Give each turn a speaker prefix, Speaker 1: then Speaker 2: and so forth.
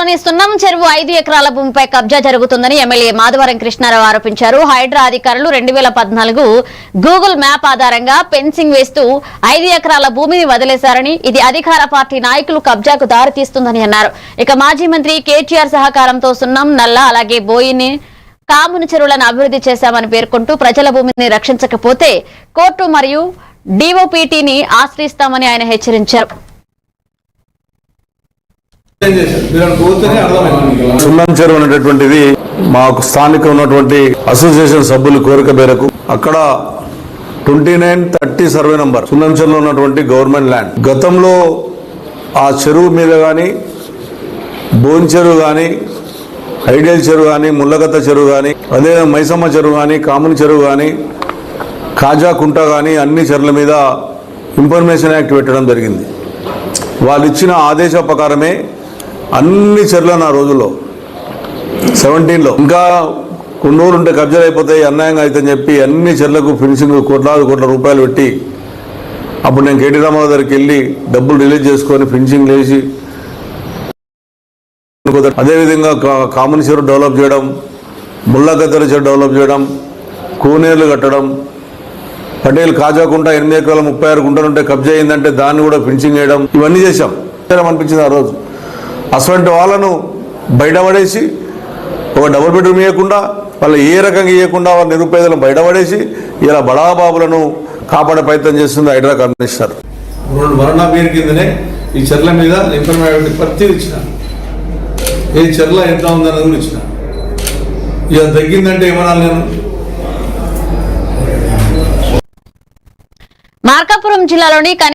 Speaker 1: జిల్లాలోని సున్నం చెరువు 5 ఎకరాల భూమిపై కబ్జా జరుగుతుందని ఎమ్మెల్యే మాధవరం కృష్ణారావు ఆరోపించారు. హైడ్రా అధికారులు 2014 గూగుల్ మ్యాప్ ఆధారంగా ఫెన్సింగ్ వేస్తూ 5 ఎకరాల భూమిని వదిలేశారని, ఇది అధికార పార్టీ నాయకులు కబ్జాకు దారితీస్తుందని అన్నారు. ఇక మాజీ మంత్రి కేటీఆర్ సహకారంతో సున్నం, నల్ల అలాగే బోయిని, కాముని చెరువులను అభివృద్ధి చేశామని పేర్కొంటూ ప్రజల భూమిని రక్షించకపోతే కోర్టు మరియు డిఓపిటిని ఆశ్రయిస్తామని ఆయన హెచ్చరించారు.
Speaker 2: సున్నం చెరువు అనేటటువంటిది మాకు స్థానిక ఉన్నటువంటి అసోసియేషన్ సభ్యుల కోరిక మేరకు అక్కడ 2930 సర్వే నంబర్ సున్నం చెరువులో ఉన్నటువంటి గవర్నమెంట్ ల్యాండ్. గతంలో ఆ చెరువు మీద కానీ బోన్ చెరువు కానీ, ఐడియల్ చెరువు కానీ, ముల్లగత్త చెరువు కానీ, అదే మైసమ్మ చెరువు కానీ, కాముని చెరువు కానీ, కాజా కుంట కానీ అన్ని చెరువుల మీద ఇన్ఫర్మేషన్ యాక్ట్ పెట్టడం జరిగింది. వాళ్ళు ఇచ్చిన ఆదేశ ప్రకారమే అన్ని చెర్లను ఆ రోజుల్లో 17లో ఇంకా కొన్ని రోజులు ఉంటే కబ్జాలు అయిపోతాయి, అన్యాయంగా అవుతుందని చెప్పి అన్ని చెర్లకు ఫినిషింగ్ కోట్ల రూపాయలు పెట్టి అప్పుడు నేను కేటీ రామారావు దగ్గరికి వెళ్ళి డబ్బులు రిలీజ్ చేసుకొని ఫినిషింగ్ వేసి, అదేవిధంగా కామన్ చెరువు డెవలప్ చేయడం, ముళ్ళగద్దెల చెరువు డెవలప్ చేయడం, కోనేర్లు కట్టడం, పటేల్ కాజాకుంట 8 ఎకరాల 36 గుంటలు ఉంటే కబ్జా అయిందంటే దాన్ని కూడా ఫినిషింగ్ చేయడం, ఇవన్నీ చేశాం. అనిపించింది ఆ రోజు. అటువంటి వాళ్ళను బయటపడేసి ఒక డబుల్ బెడ్రూమ్ ఇవ్వకుండా, వాళ్ళ ఏ రకంగా ఇవ్వకుండా వాళ్ళ నిరుపేదలను బయటపడేసి ఇలా బడాబాబులను కాపాడే ప్రయత్నం చేస్తుంది హైడ్రా కమిషనర్.
Speaker 3: 2 మరణా పేరు కిందనే ఈ చెర్ల మీద ఇన్ఫర్మేషన్ ప్రతి ఇచ్చిన, ఏ చెర్ల ఎంత ఉందన్నది కూడా ఇచ్చిన. ఇక తగ్గిందంటే ఏమన్నా నేను
Speaker 1: మార్కాపురం జిల్లాలోని